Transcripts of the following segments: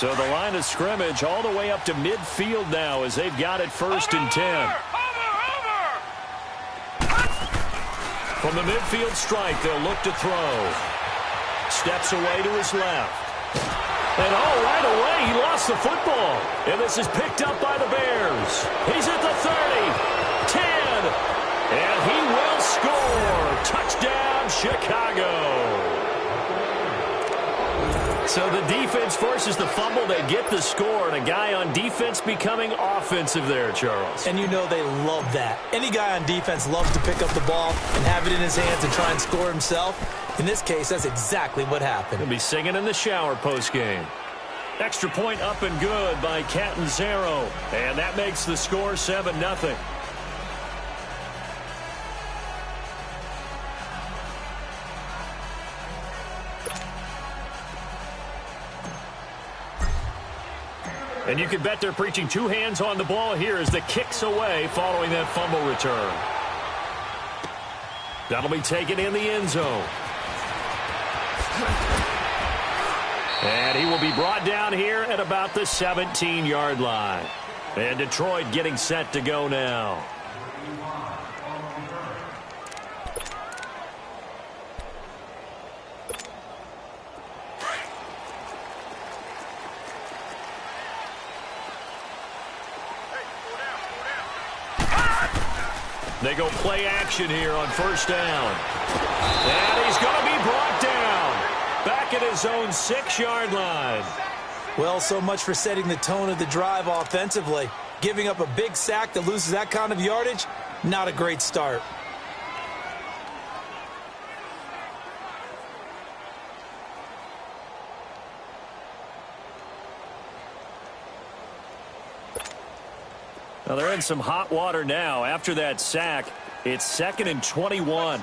So the line of scrimmage all the way up to midfield now as they've got it 1st and 10. From the midfield strike, they'll look to throw. Steps away to his left. And right away, he lost the football. And this is picked up by the Bears. He's at the 30, 10, and he will score. Touchdown, Chicago. So the defense forces the fumble. They get the score, and a guy on defense becoming offensive there, Charles. And you know they love that. Any guy on defense loves to pick up the ball and have it in his hands and try and score himself. In this case, that's exactly what happened. He'll be singing in the shower postgame. Extra point up and good by Catanzaro. And that makes the score 7-0. And you can bet they're preaching two hands on the ball here as the kick's away following that fumble return. That'll be taken in the end zone. And he will be brought down here at about the 17-yard line. And Detroit getting set to go now. They go play action here on 1st down. And he's going to be brought down. Back at his own 6-yard line. Well, so much for setting the tone of the drive offensively. Giving up a big sack that loses that kind of yardage, not a great start. Now they're in some hot water now. After that sack, it's 2nd and 21.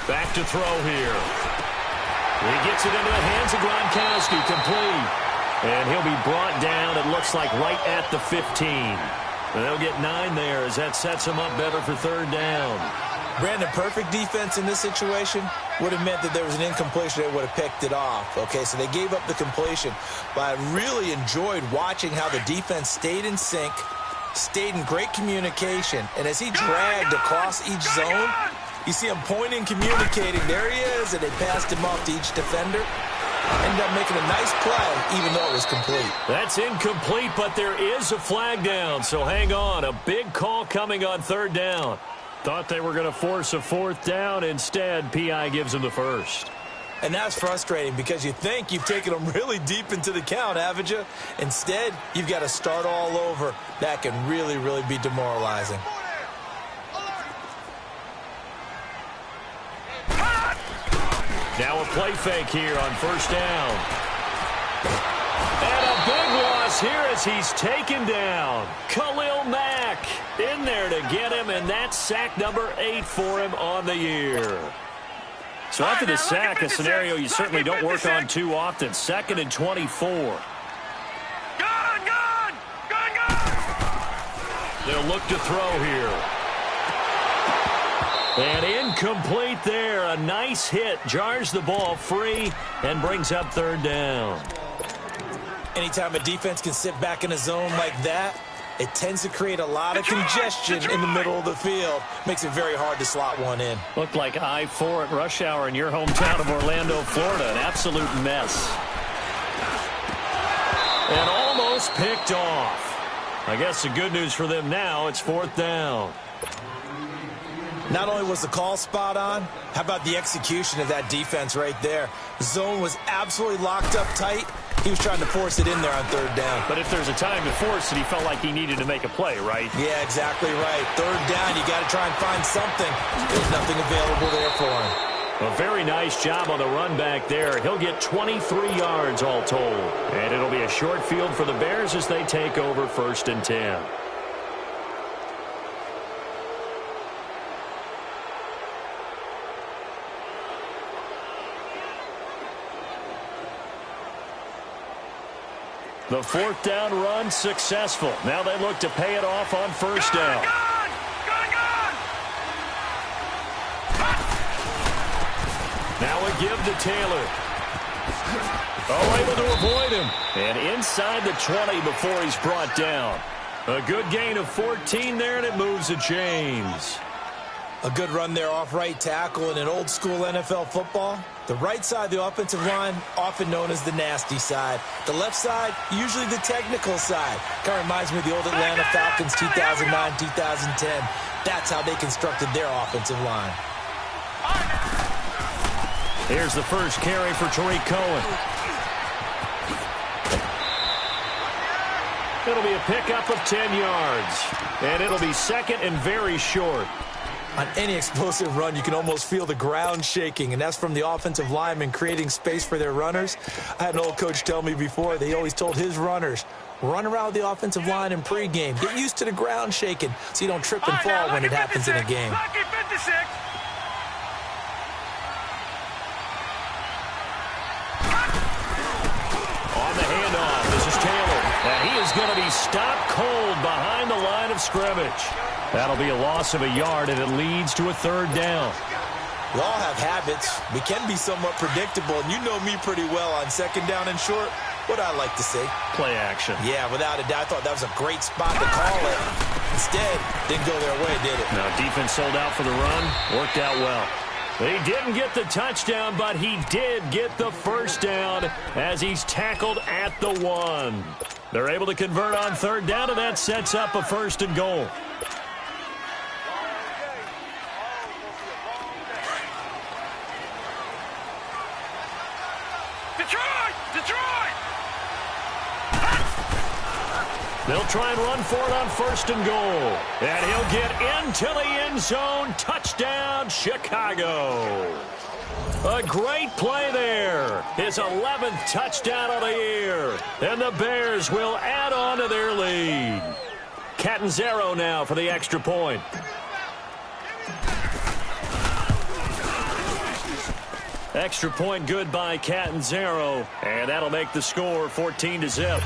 Back to throw here. He gets it into the hands of Gronkowski, complete. And he'll be brought down, it looks like, right at the 15. And they'll get 9 there as that sets him up better for 3rd down. Brandon, perfect defense in this situation would have meant that there was an incompletion that would have picked it off. Okay, so they gave up the completion. But I really enjoyed watching how the defense stayed in sync, stayed in great communication. And as he dragged across each zone, you see him pointing, communicating. There he is, and they passed him off to each defender. Ended up making a nice play, even though it was complete. That's incomplete, but there is a flag down, so hang on. A big call coming on 3rd down. Thought they were going to force a 4th down. Instead, P.I. gives them the 1st. And that's frustrating because you think you've taken them really deep into the count, haven't you? Instead, you've got to start all over. That can really, really be demoralizing. Now a play fake here on 1st down. And a big loss here as he's taken down. Khalil Mack in there to get him, and that's sack number 8 for him on the year. So after the sack, a scenario you certainly don't work on too often. 2nd and 24. They'll look to throw here. And incomplete there. A nice hit. Jars the ball free and brings up 3rd down. Anytime a defense can sit back in a zone like that, it tends to create a lot of congestion in the middle of the field. Makes it very hard to slot one in. Looked like I-4 at rush hour in your hometown of Orlando, Florida. An absolute mess. And almost picked off. I guess the good news for them now, it's 4th down. Not only was the call spot on, how about the execution of that defense right there? The zone was absolutely locked up tight. He was trying to force it in there on 3rd down. But if there's a time to force it, he felt like he needed to make a play, right? Yeah, exactly right. 3rd down, you got to try and find something. There's nothing available there for him. A very nice job on the run back there. He'll get 23 yards all told. And it'll be a short field for the Bears as they take over 1st and 10. The 4th down run successful. Now they look to pay it off on 1st down. Now a give to Taylor. Oh, able to avoid him. And inside the 20 before he's brought down. A good gain of 14 there, and it moves the chains. A good run there off right tackle in an old-school NFL football. The right side of the offensive line, often known as the nasty side. The left side, usually the technical side. Kind of reminds me of the old Atlanta Falcons 2009, 2010. That's how they constructed their offensive line. Here's the first carry for Tariq Cohen. It'll be a pickup of 10 yards. And it'll be second and very short. On any explosive run, you can almost feel the ground shaking, and that's from the offensive linemen creating space for their runners. I had an old coach tell me before, they always told his runners, run around the offensive line in pregame. Get used to the ground shaking so you don't trip and fall when it happens in a game. On the handoff, this is Taylor. And he is going to be stopped cold behind the line of scrimmage. That'll be a loss of a yard, and it leads to a third down. We all have habits. We can be somewhat predictable, and you know me pretty well on second down and short. What I like to say? Play action. Yeah, without a doubt. I thought that was a great spot to call it. Instead, didn't go their way, did it? Now, defense sold out for the run. Worked out well. He didn't get the touchdown, but he did get the first down as he's tackled at the 1. They're able to convert on third down, and that sets up a first and goal. They'll try and run for it on first and goal. And he'll get into the end zone. Touchdown, Chicago. A great play there. His 11th touchdown of the year. And the Bears will add on to their lead. Catanzaro now for the extra point. Extra point good by Catanzaro. And that'll make the score 14-0.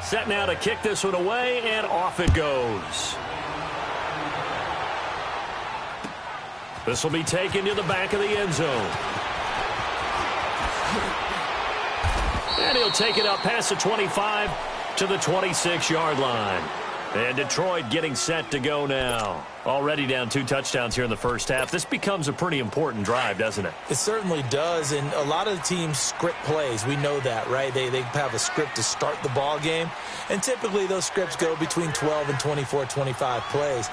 Set now to kick this one away, and off it goes. This will be taken to the back of the end zone. And he'll take it up past the 25 to the 26-yard line. And Detroit getting set to go now. Already down 2 touchdowns here in the first half. This becomes a pretty important drive, doesn't it? It certainly does, and a lot of the teams script plays. We know that, right? They have a script to start the ball game, and typically those scripts go between 12 and 24, 25 plays.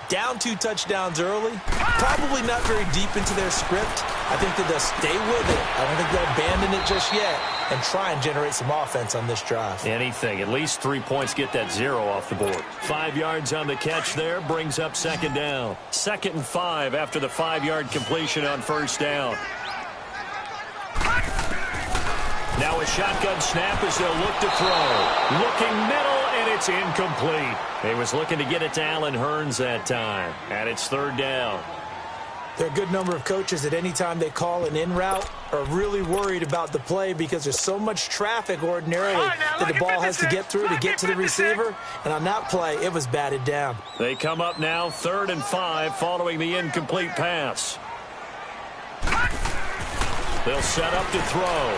Down 2 touchdowns early, probably not very deep into their script. I think that they'll stay with it. I don't think they'll abandon it just yet and try and generate some offense on this drive. Anything. At least 3 points, get that 0 off the board. 5 yards on the catch there, brings up second down. 2nd and 5 after the 5-yard completion on first down. Now a shotgun snap as they'll look to throw. Looking middle, and it's incomplete. He was looking to get it to Allen Hurns that time. And it's third down. There are a good number of coaches that any time they call an in route are really worried about the play because there's so much traffic ordinarily that the ball has to get through to get to the receiver. And on that play, it was batted down. They come up now 3rd and 5 following the incomplete pass. They'll set up to throw.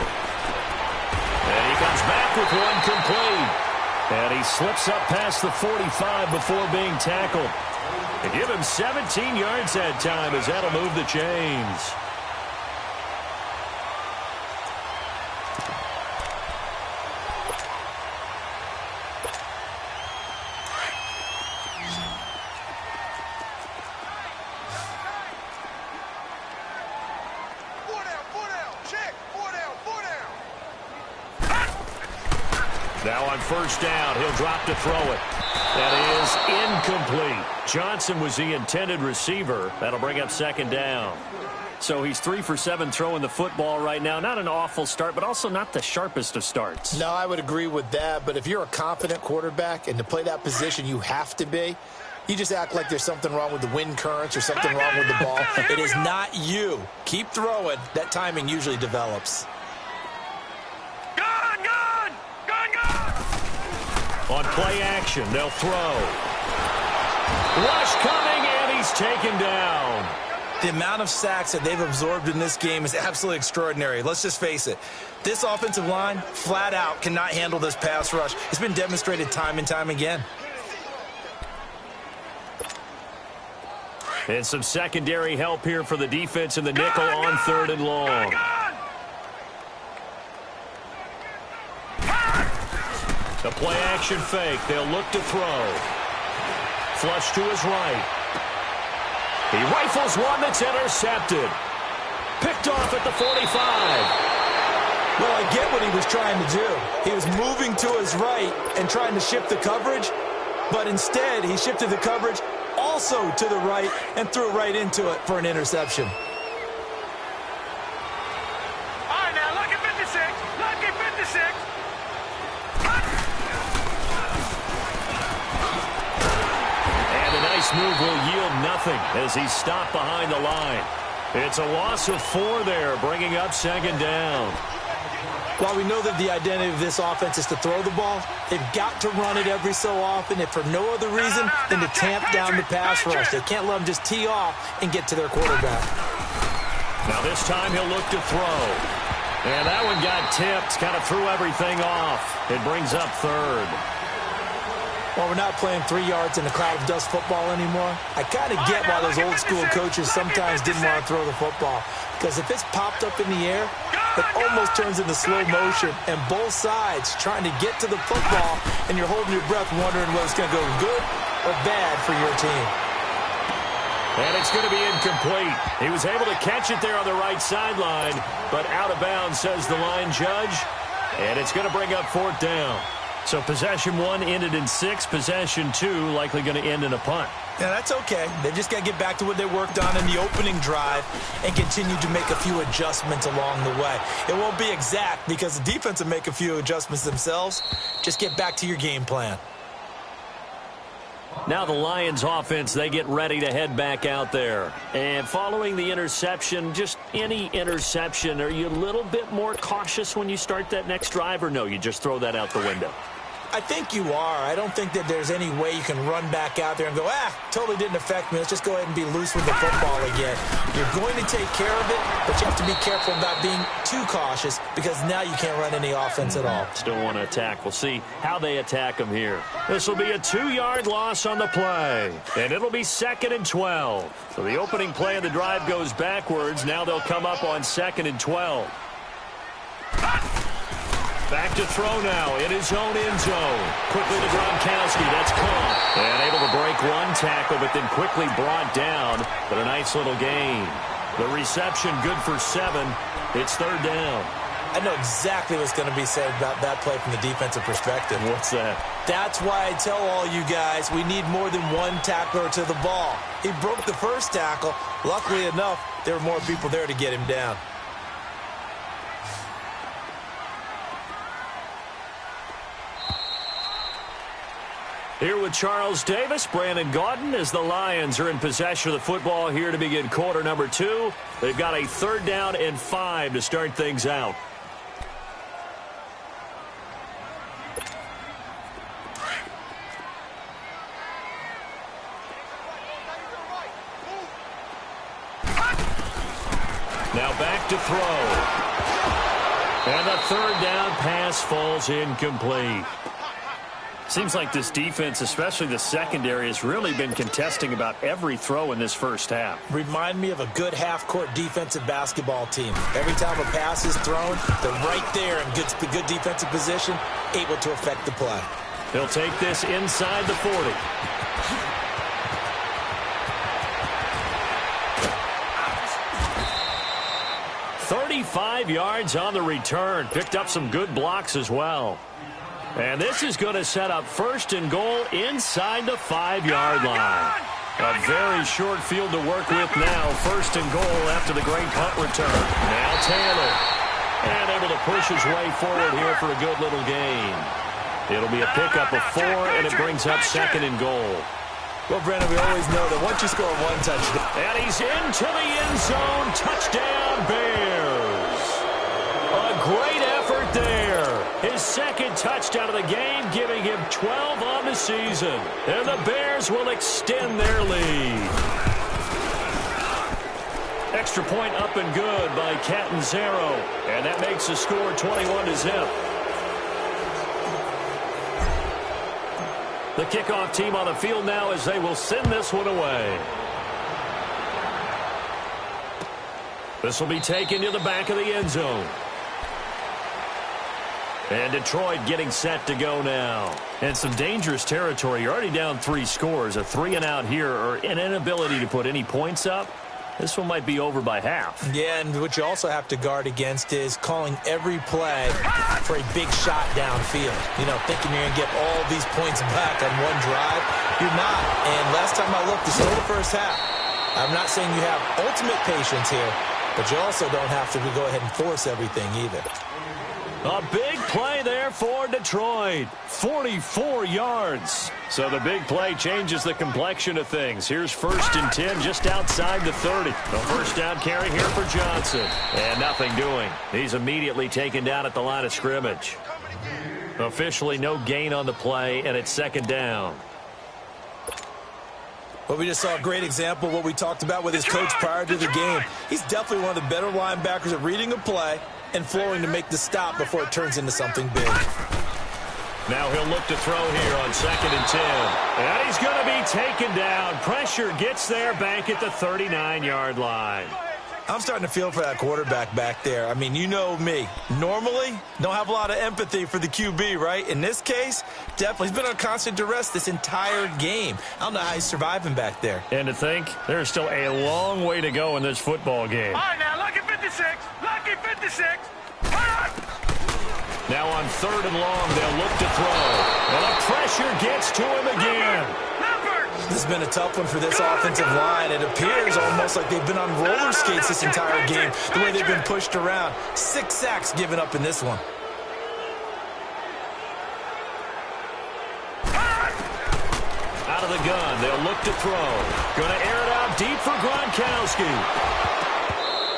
And he comes back with one complete. And he slips up past the 45 before being tackled. And give him 17 yards that time as that'll move the chains. Now on first down, he'll drop to throw it. That is incomplete. Johnson was the intended receiver. That'll bring up second down. So he's 3 for 7 throwing the football right now. Not an awful start, but also not the sharpest of starts. No, I would agree with that. But if you're a confident quarterback and to play that position, you have to be. You just act like there's something wrong with the wind currents or something wrong with the ball. It is not you. Keep throwing. That timing usually develops. On play action, they'll throw. Rush coming, and he's taken down. The amount of sacks that they've absorbed in this game is absolutely extraordinary. Let's just face it. This offensive line, flat out, cannot handle this pass rush. It's been demonstrated time and time again. And some secondary help here for the defense in the nickel on 3rd and long. The play-action fake. They'll look to throw. Flush to his right. He rifles one that's intercepted. Picked off at the 45. Well, I get what he was trying to do. He was moving to his right and trying to shift the coverage, but instead he shifted the coverage also to the right and threw right into it for an interception. All right, now, lucky 56. Lucky 56. And a nice move will yield nothing as he's stopped behind the line. It's a loss of 4 there, bringing up 2nd down. While we know that the identity of this offense is to throw the ball, they've got to run it every so often, if for no other reason than to tamp down the pass rush. They can't let them just tee off and get to their quarterback. Now this time he'll look to throw. And that one got tipped, kind of threw everything off. It brings up 3rd. Well, we're not playing 3 yards in a cloud of dust football anymore. I kind of get why those old school coaches sometimes didn't want to throw the football. Because if it's popped up in the air, it almost turns into slow motion. And both sides trying to get to the football, and you're holding your breath wondering whether it's going to go good or bad for your team. And it's going to be incomplete. He was able to catch it there on the right sideline, but out of bounds, says the line judge. And it's going to bring up 4th down. So possession 1 ended in 6. Possession 2 likely going to end in a punt. Yeah, that's okay. They've just got to get back to what they worked on in the opening drive and continue to make a few adjustments along the way. It won't be exact because the defense will make a few adjustments themselves. Just get back to your game plan. Now the Lions offense, they get ready to head back out there. And following the interception, just any interception, are you a little bit more cautious when you start that next drive, or no, you just throw that out the window? I think you are. I don't think that there's any way you can run back out there and go, totally didn't affect me. Let's just go ahead and be loose with the football again. You're going to take care of it, but you have to be careful about being too cautious because now you can't run any offense at all. Still want to attack. We'll see how they attack them here. This will be a 2-yard loss on the play, and it'll be 2nd and 12. So the opening play of the drive goes backwards. Now they'll come up on 2nd and 12. Back to throw now in his own end zone. Quickly to Gronkowski. That's caught. And able to break one tackle, but then quickly brought down. But a nice little gain. The reception good for 7. It's 3rd down. I know exactly what's going to be said about that play from the defensive perspective. What's that? That's why I tell all you guys we need more than one tackler to the ball. He broke the first tackle. Luckily enough, there were more people there to get him down. Here with Charles Davis, Brandon Gaudin, as the Lions are in possession of the football here to begin quarter number 2. They've got a 3rd down and 5 to start things out. Now back to throw. And the 3rd down pass falls incomplete. Seems like this defense, especially the secondary, has really been contesting about every throw in this first half. Remind me of a good half-court defensive basketball team. Every time a pass is thrown, they're right there in good defensive position, able to affect the play. They'll take this inside the 40. "35 yards on the return. Picked up some good blocks as well. And this is going to set up 1st and goal inside the 5-yard line. A very short field to work with now. 1st and goal after the great punt return. Now Taylor. And able to push his way forward here for a good little gain. It'll be a pickup of 4, and it brings up 2nd and goal. Well, Brandon, we always know that once you score one touchdown. And he's into the end zone. Touchdown, Bears. A great effort there. His 2nd touchdown of the game, giving him 12 on the season. And the Bears will extend their lead. Extra point up and good by Catanzaro. And that makes the score 21-0. The kickoff team on the field now as they will send this one away. This will be taken to the back of the end zone. And Detroit getting set to go now. And some dangerous territory. You're already down 3 scores. A 3-and-out here or an inability to put any points up. This one might be over by half. Yeah, and what you also have to guard against is calling every play for a big shot downfield. You know, thinking you're going to get all these points back on one drive. You're not. And last time I looked, it's still the first half. I'm not saying you have ultimate patience here, but you also don't have to go ahead and force everything either. A big play there for Detroit. 44 yards. So the big play changes the complexion of things. Here's 1st and 10 just outside the 30. A first down carry here for Johnson. And nothing doing. He's immediately taken down at the line of scrimmage. Officially no gain on the play, and it's 2nd down. Well, we just saw a great example of what we talked about with his coach prior to the game. He's definitely one of the better linebackers at reading a play and flowing to make the stop before it turns into something big. Now he'll look to throw here on 2nd and 10. And he's going to be taken down. Pressure gets there back at the 39-yard line. I'm starting to feel for that quarterback back there. I mean, you know me. Normally, don't have a lot of empathy for the QB, right? In this case, definitely. He's been on constant duress this entire game. I don't know how he's surviving back there. And to think, there's still a long way to go in this football game. All right, now, lucky 56. Lucky 56. Now on 3rd and long, they'll look to throw. And the pressure gets to him again. This has been a tough one for this offensive line. It appears almost like they've been on roller skates this entire game, the way they've been pushed around. 6 sacks given up in this one. Out of the gun, they'll look to throw. Going to air it out deep for Gronkowski.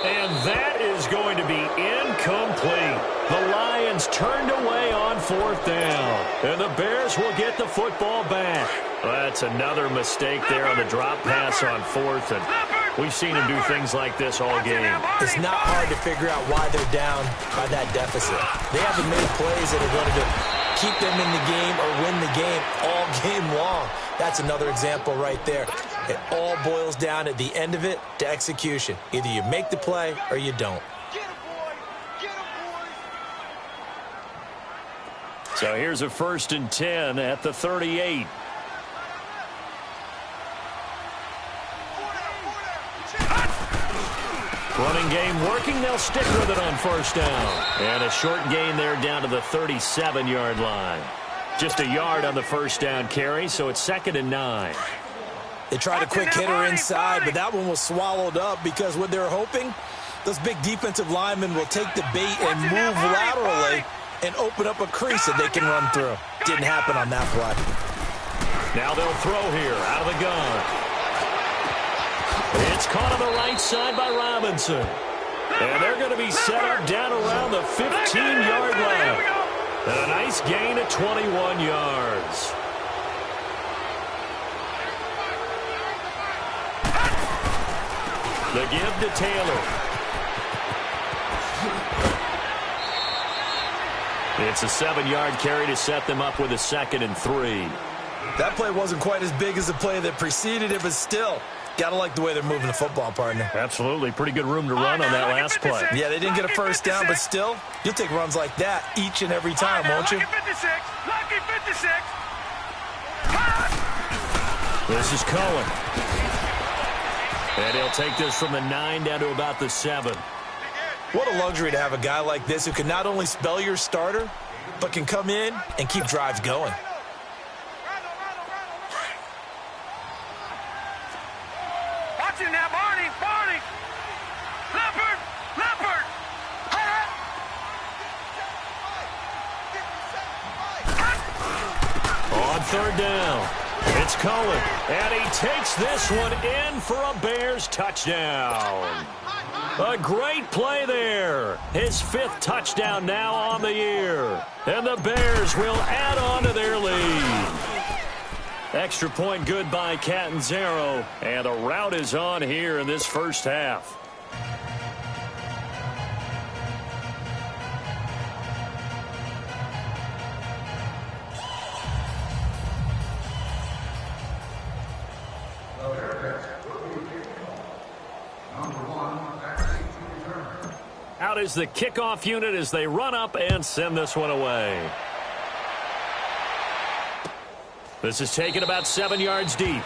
And that is going to be incomplete. The Lions turned away on 4th down. And the Bears will get the football back. That's another mistake there on the drop pass on 4th. And we've seen him do things like this all game. It's not hard to figure out why they're down by that deficit. They haven't made plays that are going to keep them in the game or win the game all game long. That's another example right there. It all boils down at the end of it to execution. Either you make the play or you don't. So here's a 1st and 10 at the 38. Running game working. They'll stick with it on 1st down. And a short gain there down to the 37-yard line. Just a yard on the 1st down carry, so it's 2nd and 9. They tried a quick hitter inside, but that one was swallowed up because what they're hoping, those big defensive linemen will take the bait and move laterally and open up a crease that they can run through. Didn't happen on that play. Now they'll throw here out of the gun. It's caught on the right side by Robinson. And they're going to be set up down around the 15-yard line. And a nice gain of 21 yards. The give to Taylor. It's a 7-yard carry to set them up with a 2nd and 3. That play wasn't quite as big as the play that preceded it, but still, gotta like the way they're moving the football, partner. Absolutely. Pretty good room to run on that last play. Yeah, they didn't get a 1st down, but still, you'll take runs like that each and every time, won't you? Lucky 56. Lucky 56. This is Cohen. And he'll take this from the 9 down to about the 7. What a luxury to have a guy like this who can not only spell your starter, but can come in and keep drives going. Watch it now, Barney. Barney. Leopard. Leopard. On 3rd down, it's Cohen, and he takes this one in for a Bears touchdown. A great play there. His 5th touchdown now on the year. And the Bears will add on to their lead. Extra point good by Catanzaro. And the route is on here in this first half. Out is the kickoff unit as they run up and send this one away. This is taken about 7 yards deep.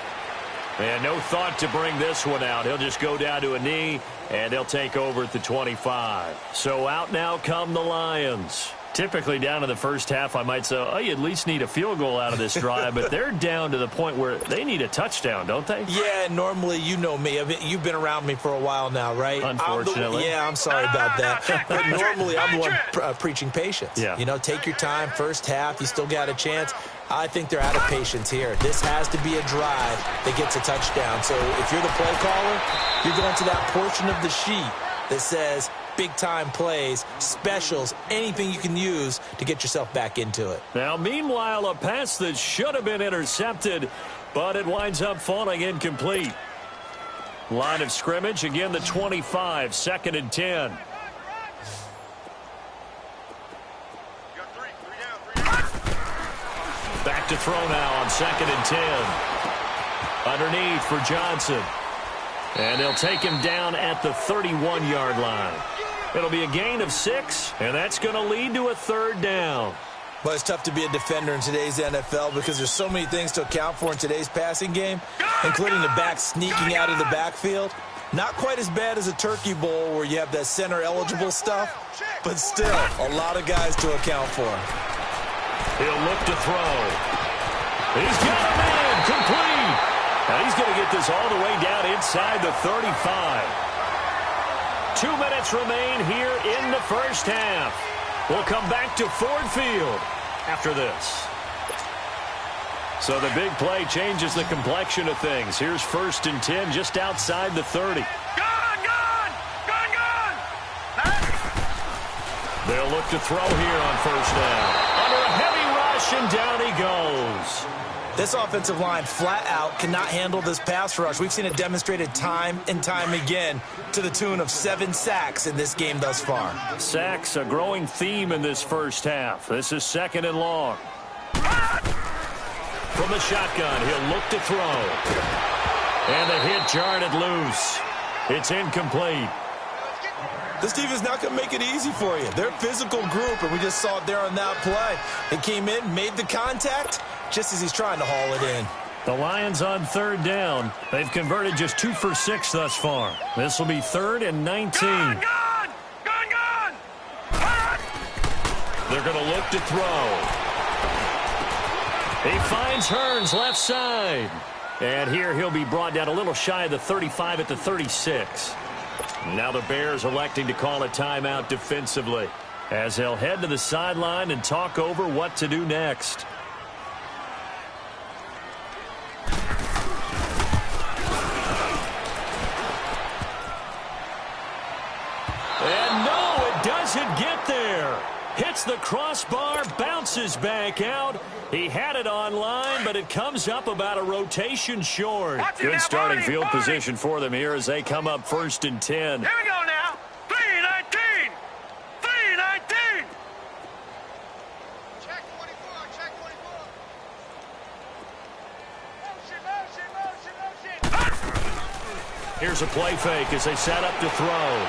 And no thought to bring this one out. He'll just go down to a knee, and he'll take over at the 25. So out now come the Lions. Typically down in the first half, I might say, oh, you at least need a field goal out of this drive, but they're down to the point where they need a touchdown, don't they? Yeah, normally, you know me. You've been around me for a while now, right? Unfortunately. I'm sorry about that. But normally, I'm the one preaching patience. Yeah. You know, take your time. First half, you still got a chance. I think they're out of patience here. This has to be a drive that gets a touchdown. So if you're the play caller, you're going to that portion of the sheet that says big-time plays, specials, anything you can use to get yourself back into it. Now, meanwhile, a pass that should have been intercepted, but it winds up falling incomplete. Line of scrimmage, again, the 25, 2nd and 10. Back to throw now on 2nd and 10. Underneath for Johnson. And they'll take him down at the 31-yard line. It'll be a gain of 6, and that's going to lead to a 3rd down. Well, it's tough to be a defender in today's NFL because there's so many things to account for in today's passing game, including the back sneaking out of the backfield. Not quite as bad as a turkey bowl where you have that center-eligible stuff, but still a lot of guys to account for. He'll look to throw. He's got a man complete. Now he's going to get this all the way down inside the 35. 2 minutes remain here in the first half. We'll come back to Ford Field after this. So the big play changes the complexion of things. Here's 1st and 10 just outside the 30. Gone! They'll look to throw here on 1st down. Under a heavy rush, and down he goes. This offensive line flat out cannot handle this pass rush. We've seen it demonstrated time and time again to the tune of 7 sacks in this game thus far. Sacks, a growing theme in this first half. This is 2nd and long. From the shotgun, he'll look to throw. And the hit jarred it loose. It's incomplete. This defense is not going to make it easy for you. They're a physical group, and we just saw it there on that play. They came in, made the contact, just as he's trying to haul it in. The Lions on 3rd down. They've converted just 2 for 6 thus far. This will be 3rd and 19. Gone! They're going to look to throw. He finds Hearns left side. And here he'll be brought down a little shy of the 35 at the 36. Now the Bears electing to call a timeout defensively as they'll head to the sideline and talk over what to do next. And no, it doesn't get there. Hits the crossbar, bounces back out. He had it online, but it comes up about a rotation short. Good starting field position for them here as they come up 1st and 10. Here we go now. 3-19. 3-19. Check 24. Check 24. Motion. Here's a play fake as they set up to throw.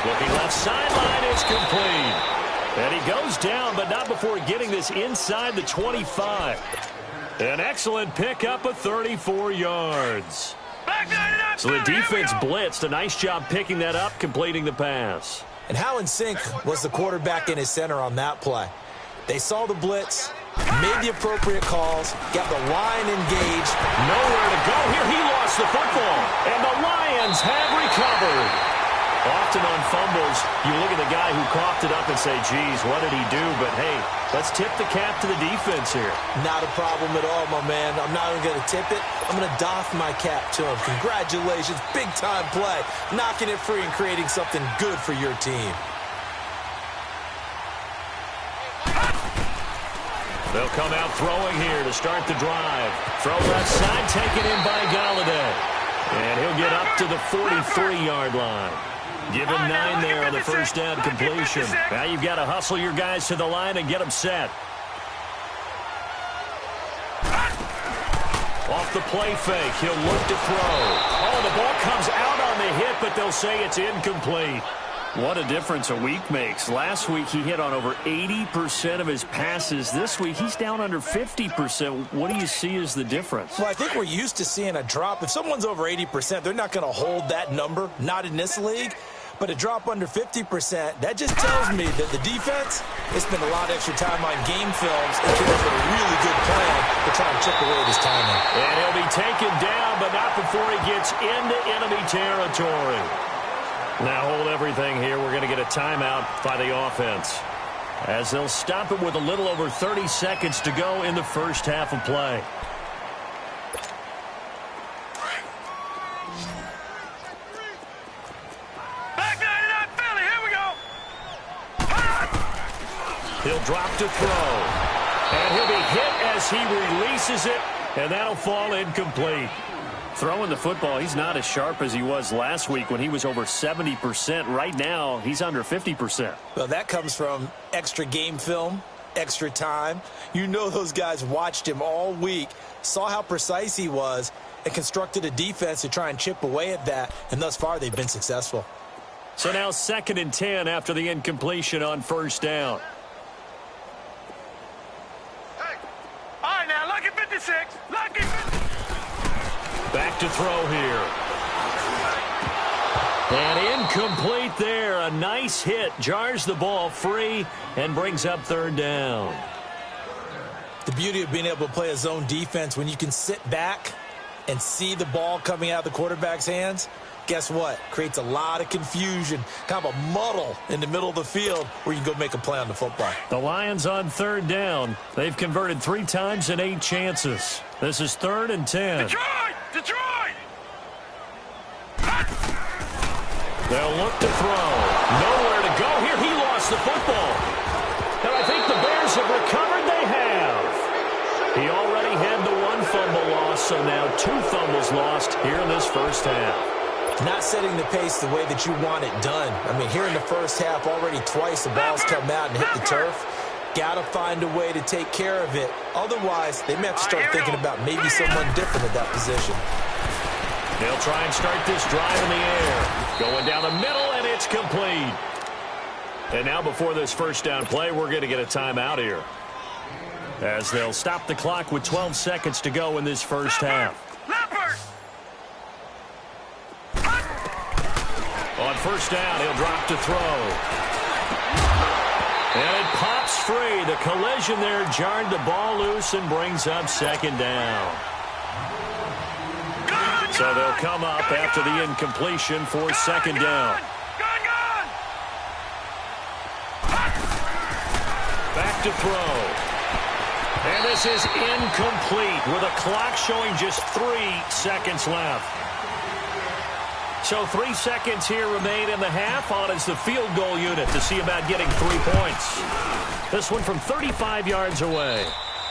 Looking left sideline, it's complete. And he goes down, but not before getting this inside the 25. An excellent pickup of 34 yards. So the defense blitzed. A nice job picking that up, completing the pass. And how in sync was the quarterback and his center on that play? They saw the blitz, made the appropriate calls, got the line engaged. Nowhere to go here. He lost the football, and the Lions have recovered. Often on fumbles, you look at the guy who coughed it up and say, geez, what did he do? But, hey, let's tip the cap to the defense here. Not a problem at all, my man. I'm not even going to tip it. I'm going to doff my cap to him. Congratulations. Big-time play. Knocking it free and creating something good for your team. They'll come out throwing here to start the drive. Throw left side, taken in by Galladay. And he'll get up to the 43-yard line. Give him 9 there on the first down completion. Now you've got to hustle your guys to the line and get them set. Off the play fake, he'll look to throw. Oh, the ball comes out on the hit, but they'll say it's incomplete. What a difference a week makes. Last week he hit on over 80% of his passes. This week he's down under 50%. What do you see as the difference? Well, I think we're used to seeing a drop. If someone's over 80%, they're not going to hold that number, not in this league. But a drop under 50%, that just tells me that the defense has spent a lot of extra time on game films and came up with a really good plan to try and chip away at his timing. And he'll be taken down, but not before he gets into enemy territory. Now hold everything here. We're going to get a timeout by the offense, as they'll stop it with a little over 30 seconds to go in the first half of play. He'll drop to throw. And he'll be hit as he releases it, and that'll fall incomplete. Throwing the football, he's not as sharp as he was last week when he was over 70%. Right now, he's under 50%. Well, that comes from extra game film, extra time. You know those guys watched him all week, saw how precise he was, and constructed a defense to try and chip away at that, and thus far they've been successful. So now 2nd and 10 after the incompletion on first down. Lucky 56. Lucky 56. Back to throw here. And incomplete there. A nice hit. Jars the ball free and brings up 3rd down. The beauty of being able to play a zone defense when you can sit back and see the ball coming out of the quarterback's hands, guess what? Creates a lot of confusion, kind of a muddle in the middle of the field where you can go make a play on the football. The Lions on 3rd down. They've converted 3 times in 8 chances. This is 3rd and 10. Detroit! They'll look to throw. Nowhere to go here. He lost the football. And I think the Bears have recovered. They have. He already had the 1 fumble loss, so now 2 fumbles lost here in this first half. Not setting the pace the way that you want it done. I mean, here in the first half, already twice the ball's come out and hit the turf. Got to find a way to take care of it. Otherwise, they may have to start thinking about maybe someone different at that position. They'll try and start this drive in the air. Going down the middle, and it's complete. And now before this first down play, we're going to get a timeout here, as they'll stop the clock with 12 seconds to go in this first half. On first down, he'll drop to throw. And it pops free. The collision there jarred the ball loose and brings up 2nd down. So they'll come up after the incompletion for 2nd down. Back to throw. And this is incomplete with a clock showing just 3 seconds left. So 3 seconds here remain in the half. On is the field goal unit to see about getting 3 points. This one from 35 yards away.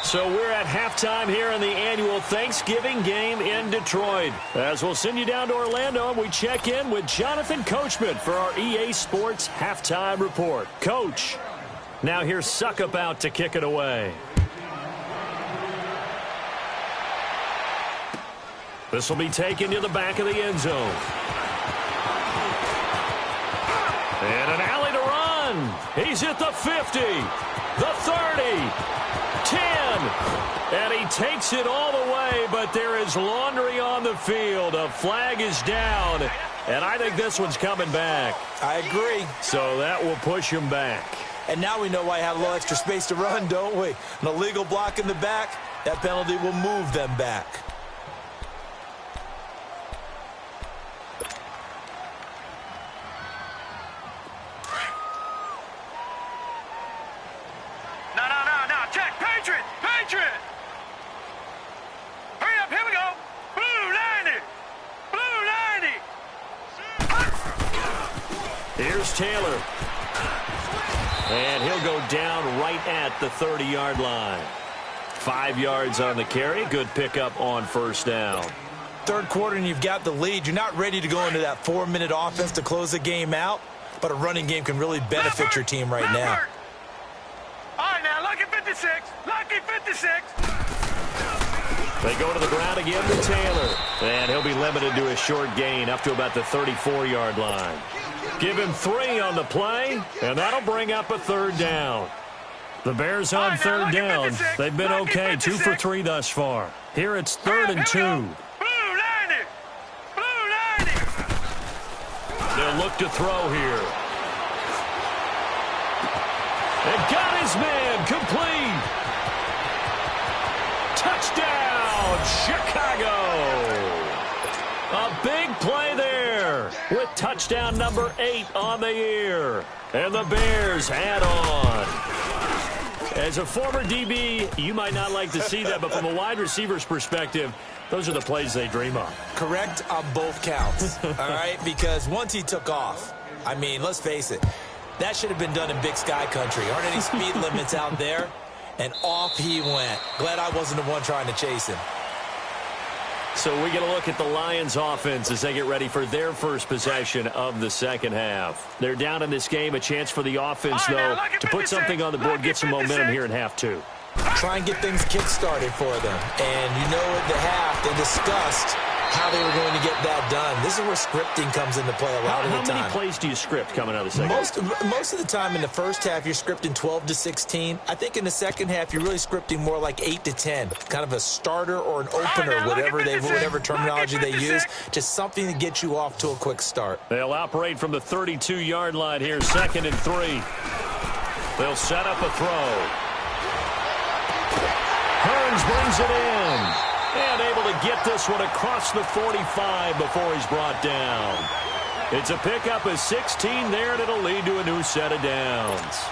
So we're at halftime here in the annual Thanksgiving game in Detroit. As we'll send you down to Orlando, and we check in with Jonathan Coachman for our EA Sports Halftime Report. Coach, now here's Suckup out to kick it away. This will be taken to the back of the end zone. And an alley to run. He's at the 50, the 30. 10, and he takes it all the way, but there is laundry on the field. A flag is down, and I think this one's coming back. I agree. So that will push him back. And now we know why I had a little extra space to run, don't we? An illegal block in the back, that penalty will move them back. Here's Taylor. And he'll go down right at the 30-yard line. 5 yards on the carry. Good pickup on first down. third quarter and you've got the lead. You're not ready to go into that 4-minute offense to close the game out, but a running game can really benefit your team right now. All right, now, lucky 56. Lucky 56. They go to the ground again to Taylor. And he'll be limited to a short gain up to about the 34-yard line. Give him 3 on the play, and that'll bring up a third down. The Bears on third down. They've been okay, 2 for 3 thus far. Here it's 3rd and 2. Blue 90. Blue 90. They'll look to throw here. And got his man complete. Touchdown, Chicago. A big play there with touchdown number 8 on the year. And the Bears add on. As a former DB, you might not like to see that, but from a wide receiver's perspective, those are the plays they dream of. Correct on both counts, all right? Because once he took off, I mean, let's face it, that should have been done in Big Sky Country. Aren't any speed limits out there? And off he went. Glad I wasn't the one trying to chase him. So we get a look at the Lions offense as they get ready for their first possession of the second half. They're down in this game. A chance for the offense, though, to put something on the board, get some momentum here in half 2. Try and get things kick-started for them. And you know at the half, they discussed how they were going to get that done. This is where scripting comes into play a lot of the time. How many plays do you script coming out of the second half? Most of the time in the first half, you're scripting 12 to 16. I think in the second half, you're really scripting more like 8 to 10. Kind of a starter or an opener, whatever terminology they use. Just something to get you off to a quick start. They'll operate from the 32-yard line here, 2nd and 3. They'll set up a throw. Hearns brings it in. And able to get this one across the 45 before he's brought down. It's a pickup of 16 there, and it'll lead to a new set of downs.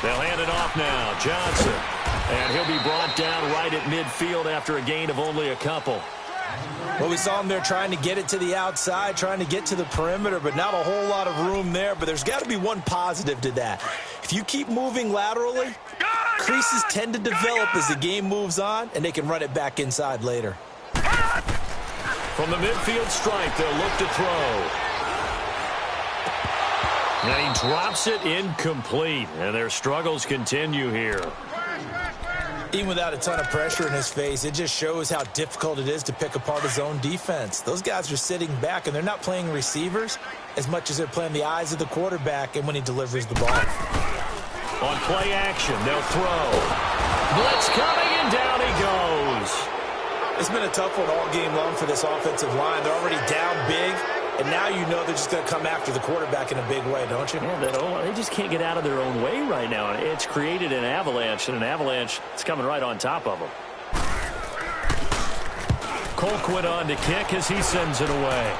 They'll hand it off now. Johnson. And he'll be brought down right at midfield after a gain of only a couple. Well, we saw him there trying to get it to the outside, trying to get to the perimeter, but not a whole lot of room there. But there's got to be one positive to that. If you keep moving laterally, creases tend to develop as the game moves on, and they can run it back inside later. From the midfield stripe, they'll look to throw. And he drops it incomplete, and their struggles continue here. Even without a ton of pressure in his face, it just shows how difficult it is to pick apart his own defense. Those guys are sitting back, and they're not playing receivers as much as they're playing the eyes of the quarterback and when he delivers the ball. On play action, they'll throw. Blitz coming, and down he goes. It's been a tough one all game long for this offensive line. They're already down big, and now you know they're just going to come after the quarterback in a big way, don't you? Yeah, they just can't get out of their own way right now. It's created an avalanche, and an avalanche is coming right on top of them. Colquitt on to kick as he sends it away.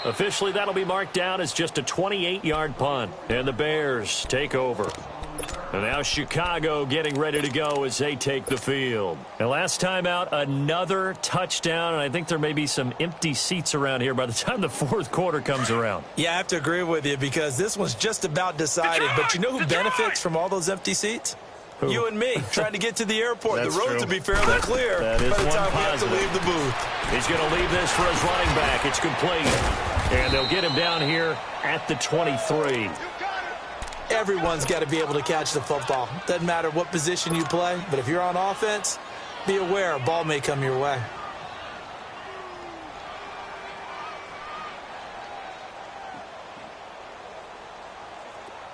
Officially, that'll be marked down as just a 28-yard punt, and the Bears take over. And now Chicago getting ready to go as they take the field. And last time out, another touchdown, and I think there may be some empty seats around here by the time the fourth quarter comes around. Yeah, I have to agree with you because this one's just about decided. But you know who benefits from all those empty seats? Who? You and me, trying to get to the airport. That's the roads will be fairly clear that is by the time one we have to leave the booth. He's going to leave this for his running back. It's complete. And they'll get him down here at the 23. Everyone's got to be able to catch the football. Doesn't matter what position you play, but if you're on offense, be aware a ball may come your way.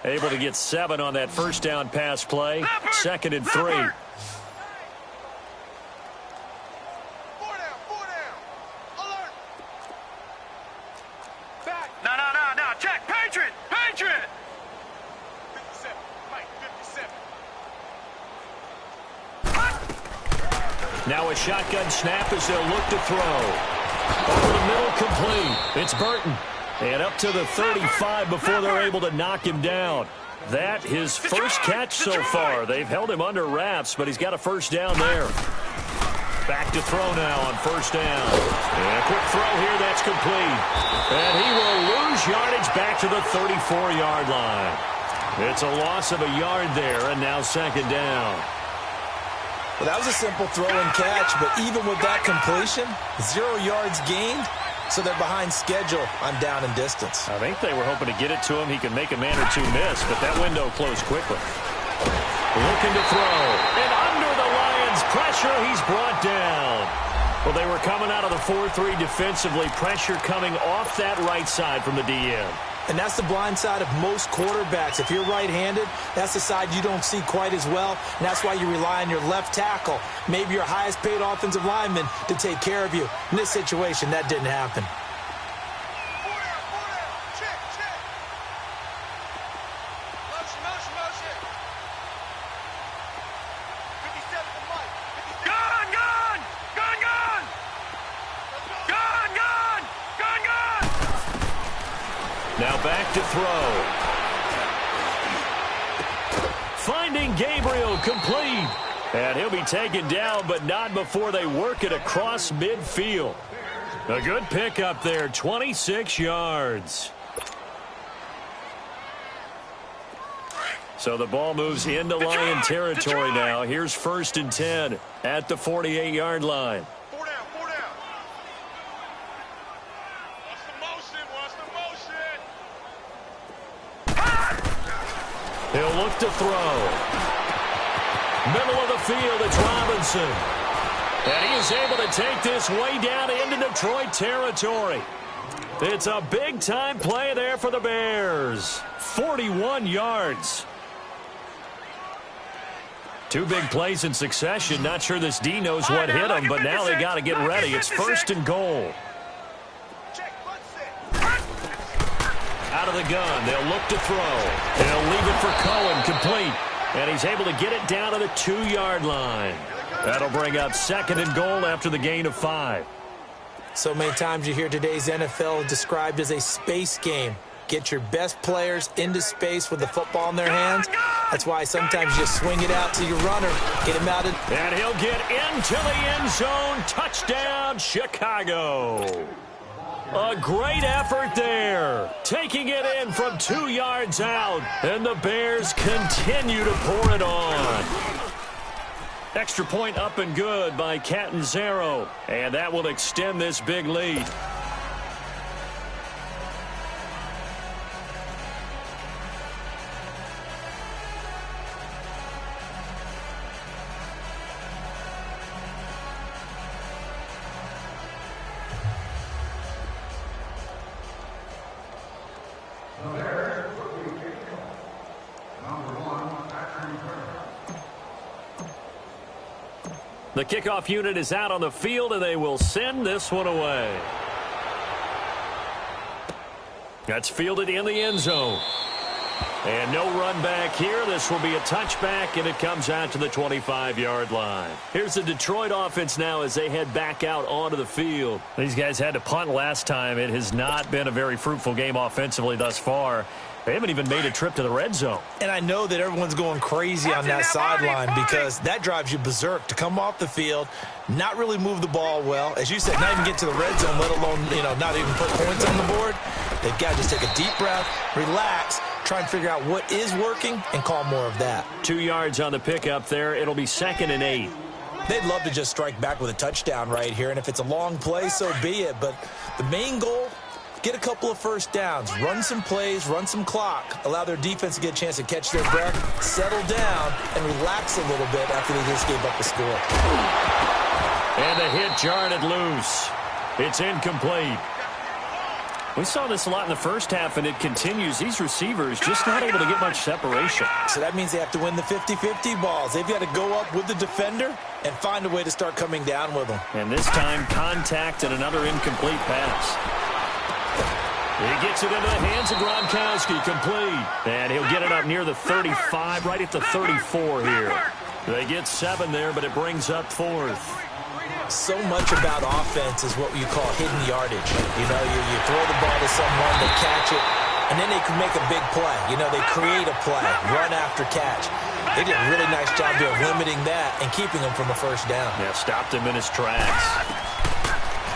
Able to get 7 on that first down pass play. 2nd and 3. No. Check. Patriot. Now a shotgun snap as they'll look to throw. Over the middle, complete. It's Burton. And up to the 35 before they're able to knock him down. That his first catch so far. They've held him under wraps, but he's got a first down there. Back to throw now on first down. And a quick throw here, that's complete. And he will lose yardage back to the 34-yard line. It's a loss of a yard there, and now second down. Well, that was a simple throw and catch, but even with that completion, 0 yards gained, so they're behind schedule on down and distance. I think they were hoping to get it to him. He could make a man or two miss, but that window closed quickly. Looking to throw. And under the Lions' pressure, he's brought down. Well, they were coming out of the 4-3 defensively. Pressure coming off that right side from the DM. And that's the blind side of most quarterbacks. If you're right-handed, that's the side you don't see quite as well. And that's why you rely on your left tackle, maybe your highest-paid offensive lineman, to take care of you. In this situation, that didn't happen. Now back to throw. Finding Gabriel complete. And he'll be taken down, but not before they work it across midfield. A good pickup there, 26 yards. So the ball moves into Lion territory now. Here's 1st and 10 at the 48-yard line. He'll look to throw. Middle of the field, it's Robinson. And he is able to take this way down into Detroit territory. It's a big-time play there for the Bears. 41 yards. 2 big plays in succession. Not sure this D knows what hit him, but now they got to get ready. It's 1st and goal. Out of the gun, they'll look to throw. They'll leave it for Cohen, complete. And he's able to get it down to the 2-yard line. That'll bring up 2nd and goal after the gain of 5. So many times you hear today's NFL described as a space game. Get your best players into space with the football in their hands. That's why sometimes you just swing it out to your runner, get him out. And he'll get into the end zone. Touchdown, Chicago. A great effort there. Taking it in from 2 yards out. And the Bears continue to pour it on. Extra point up and good by Catanzaro. And that will extend this big lead. The kickoff unit is out on the field, and they will send this one away. That's fielded in the end zone. And no run back here. This will be a touchback, and it comes out to the 25-yard line. Here's the Detroit offense now as they head back out onto the field. These guys had to punt last time. It has not been a very fruitful game offensively thus far. They haven't even made a trip to the red zone. And I know that everyone's going crazy on that sideline because that drives you berserk to come off the field, not really move the ball well. As you said, not even get to the red zone, let alone, not even put points on the board. They've got to just take a deep breath, relax, try and figure out what is working and call more of that. 2 yards on the pickup there. It'll be 2nd and 8. They'd love to just strike back with a touchdown right here, and if it's a long play, so be it. But the main goal, get a couple of first downs, run some plays, run some clock, allow their defense to get a chance to catch their breath, settle down, and relax a little bit after they just gave up the score. And the hit jarred it loose. It's incomplete. We saw this a lot in the first half, and it continues. These receivers just not able to get much separation. So that means they have to win the 50-50 balls. They've got to go up with the defender and find a way to start coming down with them. And this time, contact and another incomplete pass. He gets it into the hands of Gronkowski, complete. And he'll get it up near the 35, right at the 34 here. They get 7 there, but it brings up 4th. So much about offense is what you call hidden yardage. You throw the ball to someone, they catch it, and then they can make a big play. They create a play, run after catch. They did a really nice job there of limiting that and keeping him from a first down. Yeah, stopped him in his tracks.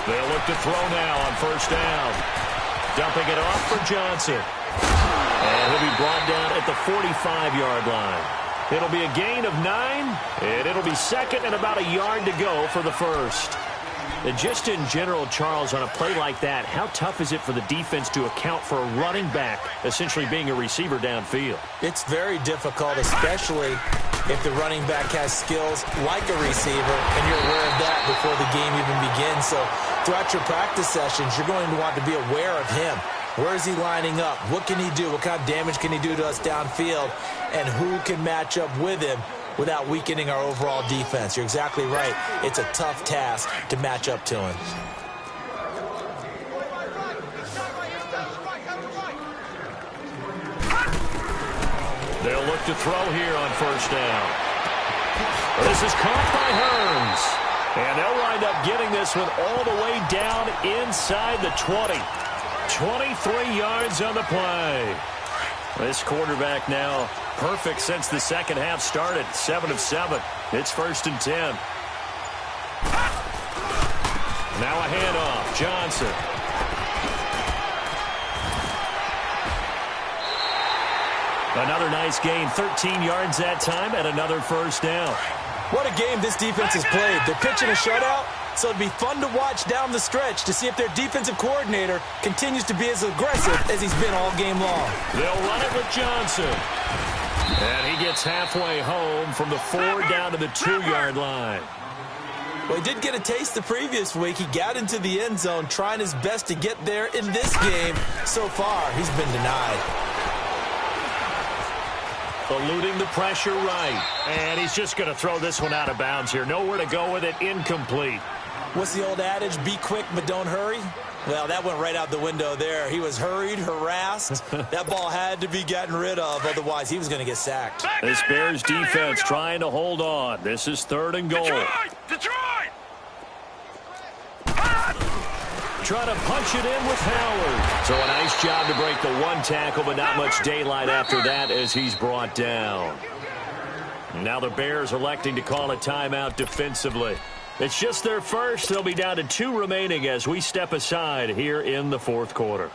They'll look to throw now on first down. Dumping it off for Johnson. And he'll be brought down at the 45-yard line. It'll be a gain of 9, and it'll be second and about a yard to go for the first. And just in general, Charles, on a play like that, how tough is it for the defense to account for a running back essentially being a receiver downfield? It's very difficult, especially if the running back has skills like a receiver, and you're aware of that before the game even begins. So throughout your practice sessions, you're going to want to be aware of him. Where is he lining up? What can he do? What kind of damage can he do to us downfield? And who can match up with him without weakening our overall defense? You're exactly right. It's a tough task to match up to him. They'll look to throw here on first down. This is caught by Hearns. And they'll wind up getting this one all the way down inside the 20. 23 yards on the play. This quarterback now perfect since the second half started. 7 of 7. It's 1st and 10. Now a handoff. Johnson. Another nice gain. 13 yards that time and another first down. What a game this defense has played. They're pitching a shutout, so it'd be fun to watch down the stretch to see if their defensive coordinator continues to be as aggressive as he's been all game long. They'll run it with Johnson. And he gets halfway home from the 4 down to the 2-yard line. Well, he did get a taste the previous week. He got into the end zone trying his best to get there in this game. So far, he's been denied. Eluding the pressure right. And he's just going to throw this one out of bounds here. Nowhere to go with it. Incomplete. What's the old adage? Be quick, but don't hurry. Well, that went right out the window there. He was hurried, harassed. That ball had to be gotten rid of. Otherwise, he was going to get sacked. This Bears defense trying to hold on. This is 3rd and goal. Detroit! Trying to punch it in with Howard. So a nice job to break the 1 tackle, but not much daylight after that as he's brought down. Now the Bears electing to call a timeout defensively. It's just their first. They'll be down to 2 remaining as we step aside here in the 4th quarter.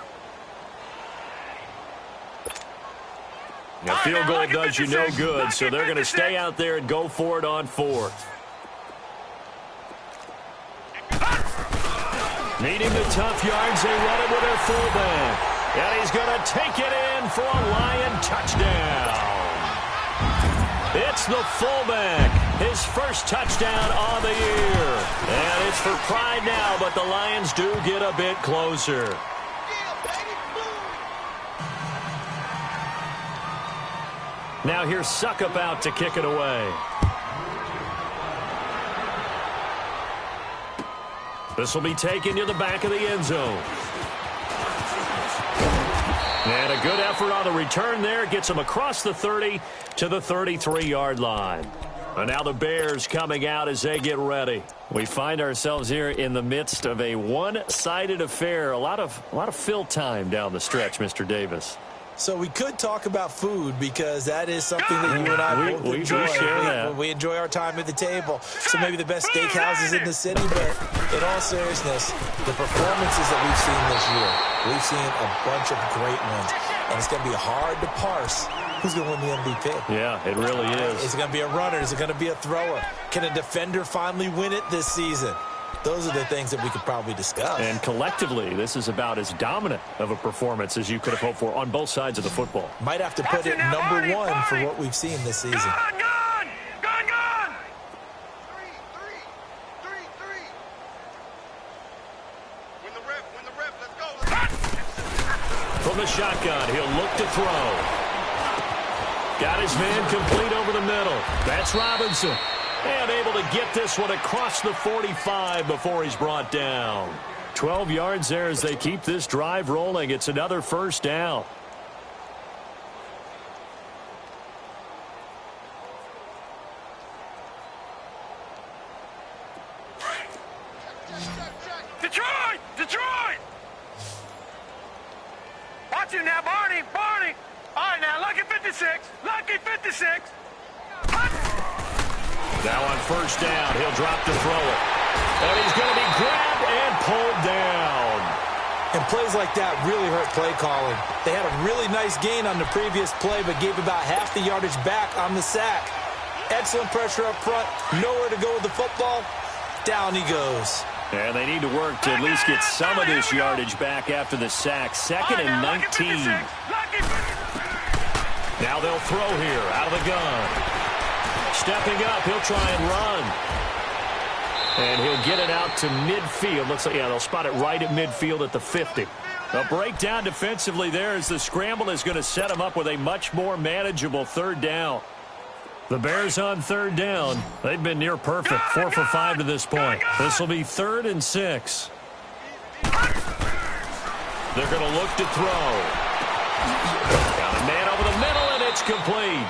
A field goal does you no good, so they're going to stay out there and go for it on 4th. Needing the tough yards, they run it with their fullback. And he's going to take it in for a Lion touchdown. It's the fullback, his first touchdown on the year. And it's for pride now, but the Lions do get a bit closer. Now here's Suckup out to kick it away. This will be taken to the back of the end zone. And a good effort on the return there. Gets him across the 30 to the 33-yard line. And now the Bears coming out as they get ready. We find ourselves here in the midst of a one-sided affair. A lot of fill time down the stretch, Mr. Davis. So we could talk about food because that is something that you and I both enjoy. We enjoy our time at the table. So maybe the best steakhouses in the city, but in all seriousness, the performances that we've seen this year, we've seen a bunch of great ones. And it's going to be hard to parse who's going to win the MVP. Yeah, it really is. Is it going to be a runner? Is it going to be a thrower? Can a defender finally win it this season? Those are the things that we could probably discuss. And collectively, this is about as dominant of a performance as you could have hoped for on both sides of the football. Might have to put it number 1 for what we've seen this season. Gone! Win the rep, let's go. From the shotgun, he'll look to throw. Got his man complete over the middle. That's Robinson. And able to get this one across the 45 before he's brought down. 12 yards there as they keep this drive rolling. It's another first down. Detroit! Watch him now, Barney! All right, now, lucky 56. Now on first down, he'll drop to throw it. And he's going to be grabbed and pulled down. And plays like that really hurt play calling. They had a really nice gain on the previous play, but gave about half the yardage back on the sack. Excellent pressure up front. Nowhere to go with the football. Down he goes. And they need to work to at least get some of this yardage back after the sack. 2nd and 19. Now they'll throw here out of the gun. Stepping up, he'll try and run. And he'll get it out to midfield. Looks like, yeah, they'll spot it right at midfield at the 50. A breakdown defensively there as the scramble is going to set them up with a much more manageable 3rd down. The Bears on 3rd down. They've been near perfect. 4 for 5 to this point. This will be 3rd and 6. They're going to look to throw. Got a man over the middle, and it's complete.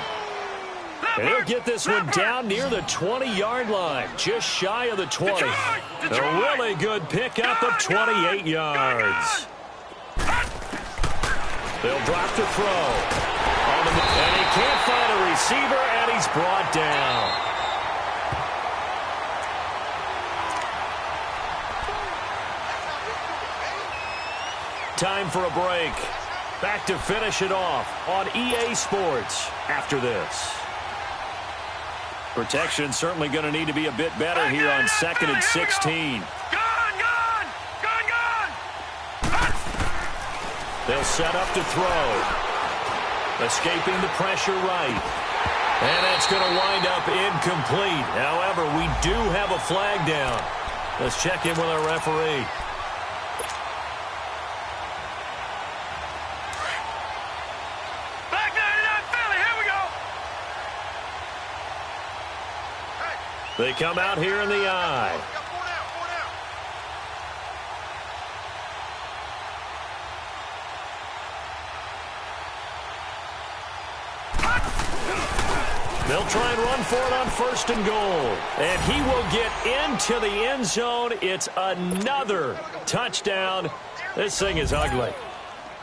And he'll get this one down near the 20-yard line, just shy of the 20. A really good pickup of 28 yards. They'll drop to throw. And he can't find a receiver, and he's brought down. Time for a break. Back to finish it off on EA Sports after this. Protection certainly going to need to be a bit better here on 2nd and 16. They'll set up to throw. Escaping the pressure right. And it's going to wind up incomplete. However, we do have a flag down. Let's check in with our referee. They come out here in the eye. They'll try and run for it on 1st and goal. And he will get into the end zone. It's another touchdown. This thing is ugly.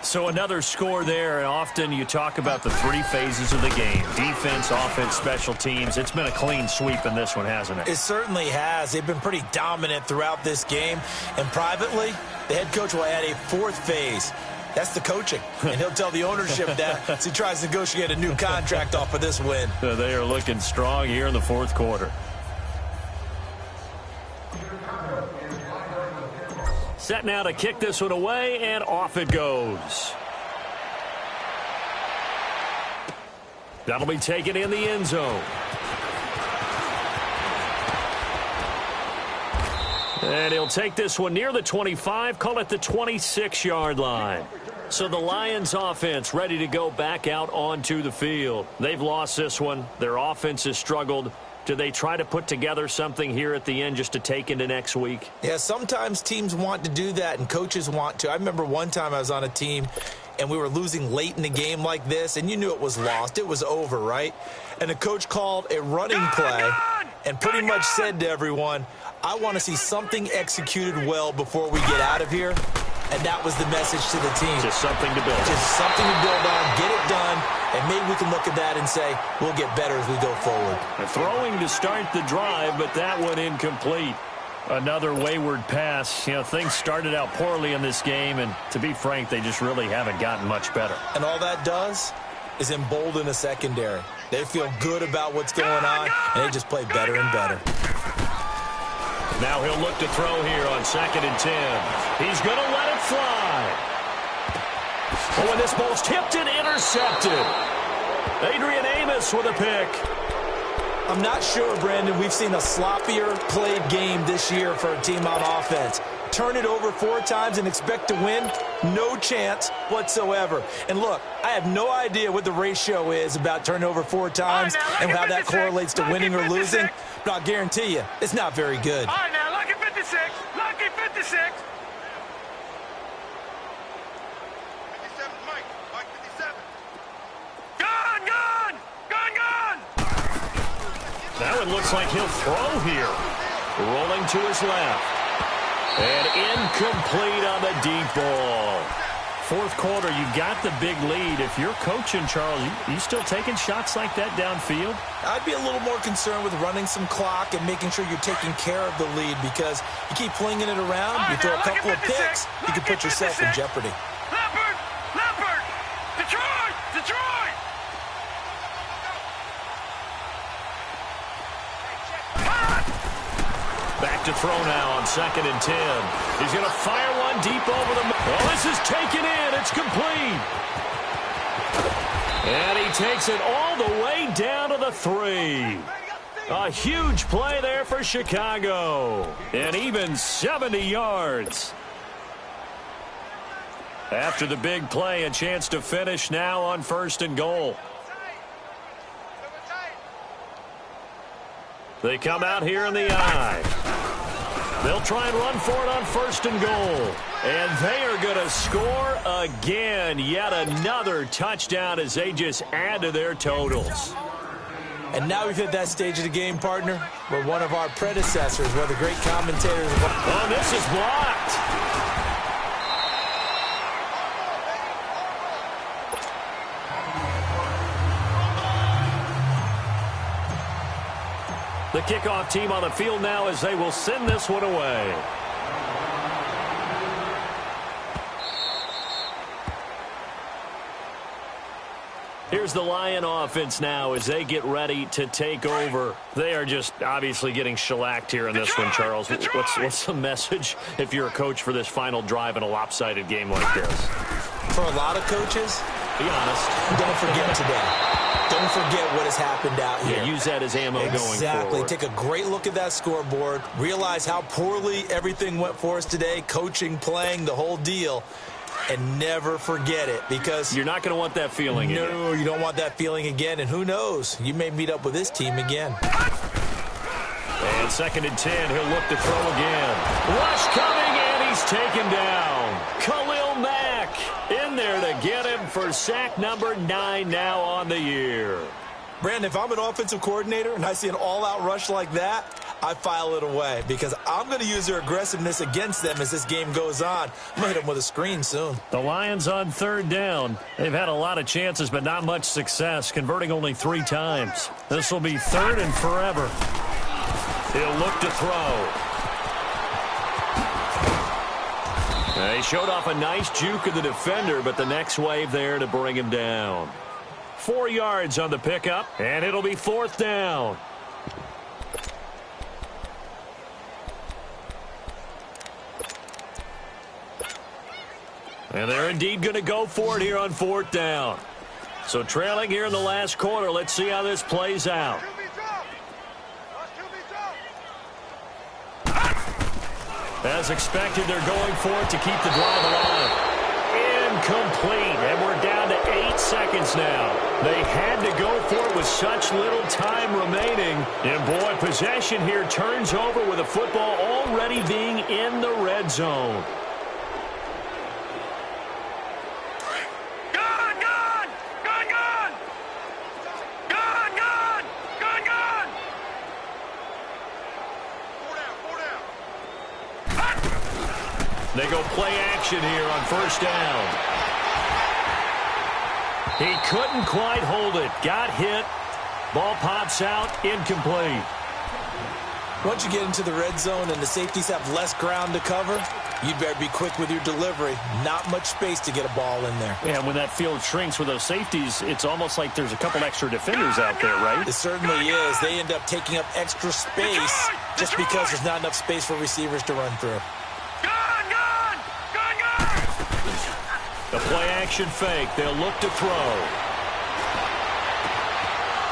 So another score there, and often you talk about the 3 phases of the game. Defense, offense, special teams. It's been a clean sweep in this one, hasn't it? It certainly has. They've been pretty dominant throughout this game. And privately, the head coach will add a 4th phase. That's the coaching. And he'll tell the ownership that as he tries to negotiate a new contract off of this win. They are looking strong here in the 4th quarter. Set now to kick this one away, and off it goes. That'll be taken in the end zone. And he'll take this one near the 25, call it the 26-yard line. So the Lions offense ready to go back out onto the field. They've lost this one. Their offense has struggled. Do they try to put together something here at the end just to take into next week? Yeah, sometimes teams want to do that and coaches want to. I remember one time I was on a team and we were losing late in the game like this, and you knew it was lost. It was over, right? And the coach called a running play and pretty much said to everyone, I want to see something executed well before we get out of here. And that was the message to the team. Just something to build on. Just something to build on, get it done, and maybe we can look at that and say, we'll get better as we go forward. Throwing to start the drive, but that one incomplete. Another wayward pass. You know, things started out poorly in this game, and to be frank, they just really haven't gotten much better. And all that does is embolden the secondary. They feel good about what's going on, and they just play better and better. Now he'll look to throw here on 2nd and 10. He's going to let it fly. Oh, and this ball's tipped and intercepted. Adrian Amos with a pick. I'm not sure, Brandon, we've seen a sloppier played game this year for a team on offense. Turn it over 4 times and expect to win? No chance whatsoever. And look, I have no idea what the ratio is about turning over 4 times and how that correlates to winning or losing, but I'll guarantee you, it's not very good. All right, now, lucky 56. Lucky 56. 57, Mike. Mike 57. Gone, gone. Gone, gone. That one looks like he'll throw here. Rolling to his left. And incomplete on the deep ball. fourth quarter, you got the big lead. If you're coaching, Charles, you still taking shots like that downfield? I'd be a little more concerned with running some clock and making sure you're taking care of the lead, because you keep flinging it around, you throw a couple of picks, you can put yourself in jeopardy. Leopard! Detroit! Back to throw now on 2nd and 10. He's going to fire one deep over the middle. Well, this is taken in. It's complete. And he takes it all the way down to the 3. A huge play there for Chicago. And even 70 yards. After the big play, a chance to finish now on 1st and goal. They come out here in the eye. They'll try and run for it on 1st and goal. And they are going to score again. Yet another touchdown as they just add to their totals. And now we've hit that stage of the game, partner, where one of our predecessors, one of the great commentators. Oh, this is blocked. The kickoff team on the field now as they will send this one away. Here's the Lion offense now as they get ready to take over. They are just obviously getting shellacked here in this one, Charles. What's the message if you're a coach for this final drive in a lopsided game like this? For a lot of coaches, be honest, don't forget today. Don't forget what has happened out here. Yeah, use that as ammo going forward. Exactly. Take a great look at that scoreboard. Realize how poorly everything went for us today. Coaching, playing, the whole deal. And never forget it, because you're not going to want that feeling again. No, you don't want that feeling again. And who knows? You may meet up with this team again. And 2nd and 10. He'll look to throw again. Rush coming, and he's taken down. Khalil Mack in there to get him for sack number 9 now on the year. Brandon, if I'm an offensive coordinator and I see an all-out rush like that, I file it away, because I'm going to use their aggressiveness against them as this game goes on. I'm going to hit them with a screen soon. The Lions on 3rd down. They've had a lot of chances, but not much success, converting only 3 times. This will be 3rd and forever. He'll look to throw. He showed off a nice juke of the defender, but the next wave there to bring him down. 4 yards on the pickup, and it'll be 4th down. And they're indeed going to go for it here on 4th down. So trailing here in the last quarter, let's see how this plays out. As expected, they're going for it to keep the drive alive. Incomplete, and we're down to 8 seconds now. They had to go for it with such little time remaining. And boy, possession here turns over with the football already being in the red zone. They go play action here on 1st down. He couldn't quite hold it. Got hit. Ball pops out. Incomplete. Once you get into the red zone and the safeties have less ground to cover, you'd better be quick with your delivery. Not much space to get a ball in there. Yeah, when that field shrinks with those safeties, it's almost like there's a couple extra defenders out there, right? It certainly is. They end up taking up extra space just because there's not enough space for receivers to run through. The play-action fake. They'll look to throw.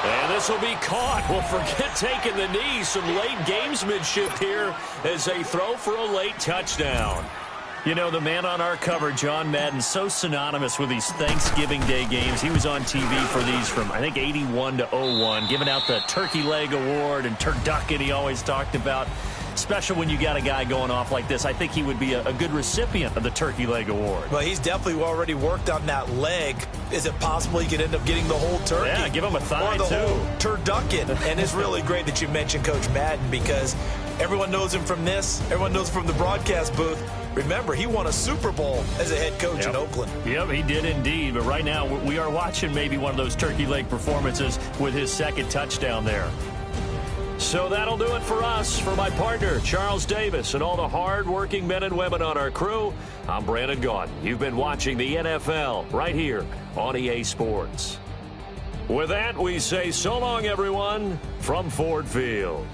And this will be caught. Well, forget taking the knee. Some late gamesmanship here as they throw for a late touchdown. You know, the man on our cover, John Madden, so synonymous with these Thanksgiving Day games. He was on TV for these from, I think, 81 to 01, giving out the Turkey Leg Award and turducken he always talked about. Special when you got a guy going off like this. I think he would be a good recipient of the Turkey Leg Award. Well, he's definitely already worked on that leg. Is it possible he could end up getting the whole turkey? Yeah, give him a thigh, or the too. Whole turducken. And it's really great that you mentioned Coach Madden, because everyone knows him from this. Everyone knows him from the broadcast booth. Remember, he won a Super Bowl as a head coach in Oakland. Yep, he did indeed. But right now, we are watching maybe one of those turkey leg performances with his second touchdown there. So that'll do it for us. For my partner, Charles Davis, and all the hard-working men and women on our crew, I'm Brandon Gaudin. You've been watching the NFL right here on EA Sports. With that, we say so long, everyone, from Ford Field.